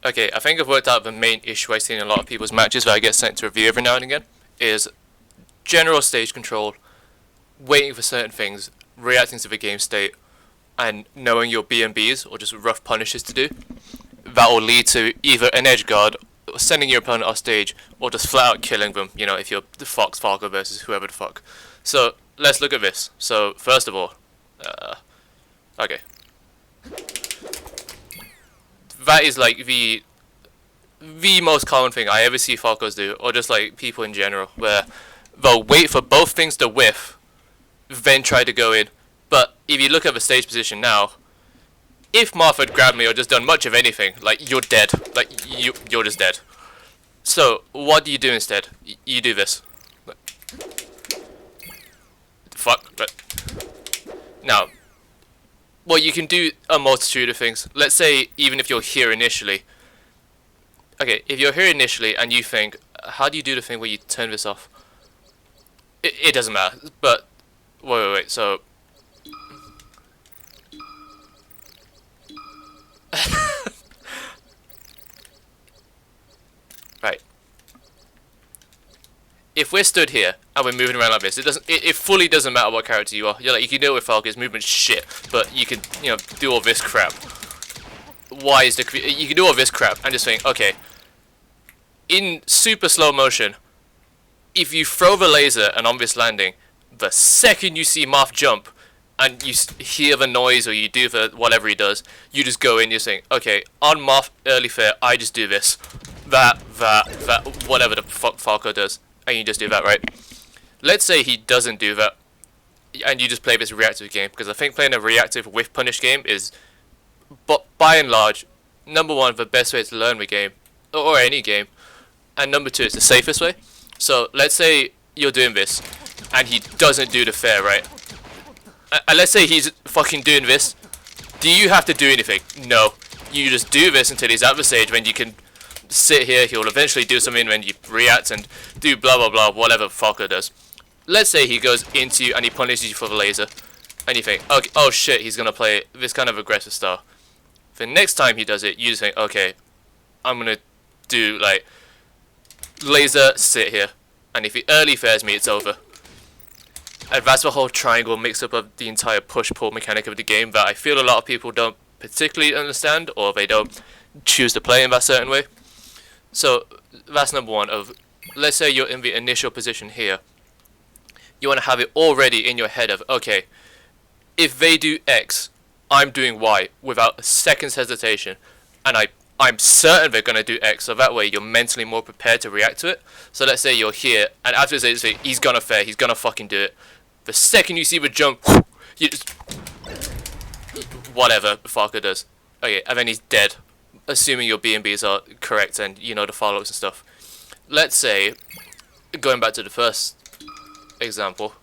Okay, I think I've worked out the main issue I see in a lot of people's matches that I get sent to review every now and again is general stage control, waiting for certain things, reacting to the game state, and knowing your B&Bs or just rough punishes to do. That will lead to either an edge guard, sending your opponent off stage, or just flat out killing them, you know, if you're the Fox Falco versus whoever the fuck. So, let's look at this. So, first of all, okay. That is like the most common thing I ever see Falcos do, or just like people in general, where they'll wait for both things to whiff, then try to go in. But if you look at the stage position now, if Martha had grabbed me or just done much of anything, like you're dead, like you're just dead. So what do you do instead? You do this. Fuck. But now, well, you can do a multitude of things. Let's say even if you're here initially. Okay, if you're here initially and you think, how do you do the thing where you turn this off? It doesn't matter. But wait. So right. If we're stood here and we're moving around like this, it fully doesn't matter what character you are. You're like, you can do it with Falcon's movement's shit, but you can, you know, do all this crap. Why is you can do all this crap and just think, okay, in super slow motion, if you throw the laser and on this landing, the second you see Marth jump and you hear the noise or you do the whatever he does, you just go in, you're saying, okay, on Marth early fair, I just do this, that, whatever the fuck Falco does. And you just do that, right? Let's say he doesn't do that, and you just play this reactive game, because I think playing a reactive with punish game is, but by and large, number one, the best way to learn the game, or any game, and number two, it's the safest way. So let's say you're doing this, and he doesn't do the fair, right? And let's say he's fucking doing this. Do you have to do anything? No. You just do this until he's at the stage when you can sit here, he'll eventually do something when you react and do blah blah blah, whatever Falco does. Let's say he goes into you and he punishes you for the laser, and you think, okay, oh shit, he's gonna play this kind of aggressive style. The next time he does it, you just think, okay, I'm gonna do like laser, sit here, and if he early fairs me, it's over. And that's the whole triangle mix-up of the entire push-pull mechanic of the game that I feel a lot of people don't particularly understand, or they don't choose to play in that certain way. So that's number one of, let's say you're in the initial position here. You want to have it already in your head of, okay, if they do X, I'm doing Y without a second's hesitation. And I'm certain they're going to do X, so that way you're mentally more prepared to react to it. So let's say you're here, and after this, he's going to fair, he's going to fucking do it. The second you see the jump, you just, whatever Falco does. Okay, and then he's dead. Assuming your B&Bs are correct and you know the follow-ups and stuff. Let's say, going back to the first example,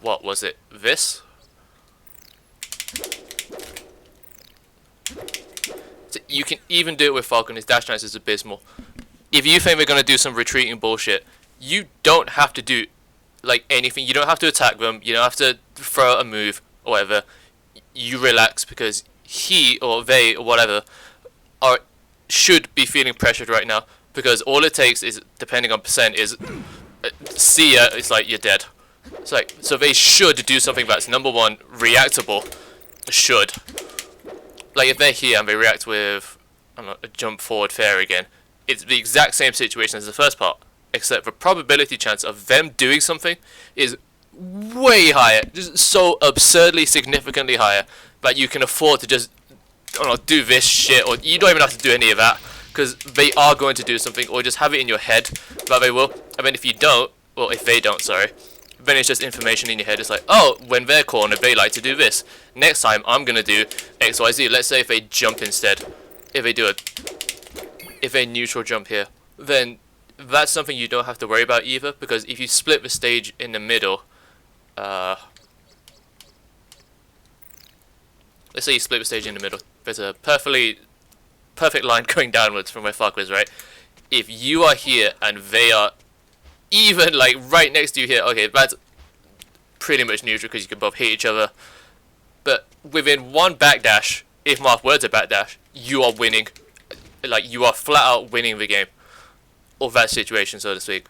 what was it? This? So you can even do it with Falcon. His dash dance is abysmal. If you think they're going to do some retreating bullshit, you don't have to do like anything. You don't have to attack them. You don't have to throw a move or whatever. You relax because he or they or whatever should be feeling pressured right now, because all it takes is, depending on percent, is see ya, it's like you're dead. It's like, so they should do something that's number one reactable. Should, like if they're here and they react with, I don't know, a jump forward fair again, it's the exact same situation as the first part, except the probability chance of them doing something is way higher, just so absurdly significantly higher that you can afford to just, I don't know, do this shit, or you don't even have to do any of that, because they are going to do something, or just have it in your head that they will. And then if you don't, well, if they don't, sorry, then it's just information in your head. It's like, oh, when they're cornered, they like to do this. Next time, I'm gonna do X, Y, Z. Let's say if they jump instead, if they neutral jump here, then that's something you don't have to worry about either, because if you split the stage in the middle, let's say you split the stage in the middle. There's a perfect line going downwards from where Falco is, right? If you are here and they are even like right next to you here, okay, that's pretty much neutral because you can both hit each other. But within one backdash, if Mark were to backdash, you are winning. Like, you are flat out winning the game. Or that situation, so to speak.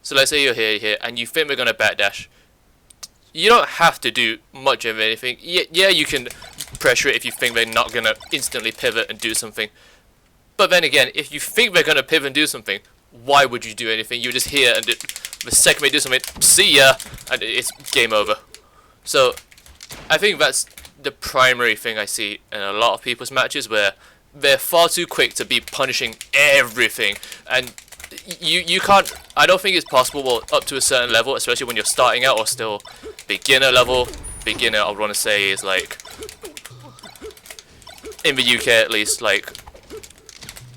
So let's say you're here, and you think we're going to backdash. You don't have to do much of anything. Yeah, you can pressure it if you think they're not going to instantly pivot and do something. But then again, if you think they're going to pivot and do something, why would you do anything? You're just here, and the second they do something, see ya, and it's game over. So, I think that's the primary thing I see in a lot of people's matches, where they're far too quick to be punishing everything, and you can't. I don't think it's possible. Well, up to a certain level, especially when you're starting out or still beginner level. Beginner, I want to say, is like in the UK at least, like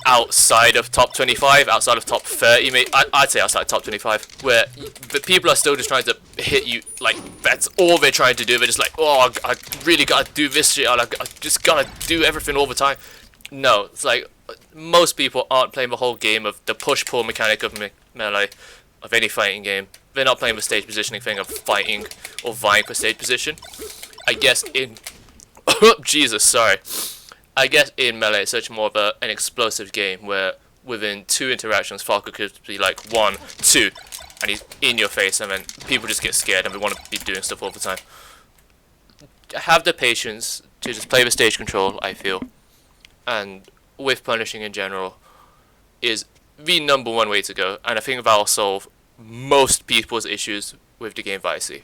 outside of top 25, outside of top 30, maybe, I'd say outside of top 25, where the people are still just trying to hit you, like, that's all they're trying to do. They're just like, oh, I really gotta do this shit, I just gotta do everything all the time. No, it's like, most people aren't playing the whole game of the push-pull mechanic of melee, of any fighting game. They're not playing the stage positioning thing of fighting or vying for stage position. I guess in... Jesus, sorry. I guess in Melee it's such more of an explosive game where within 2 interactions Falco could be like 1, 2, and he's in your face, and then people just get scared and they want to be doing stuff all the time. Have the patience to just play the stage control, I feel, and with punishing in general is the #1 way to go, and I think that'll solve most people's issues with the game that I see.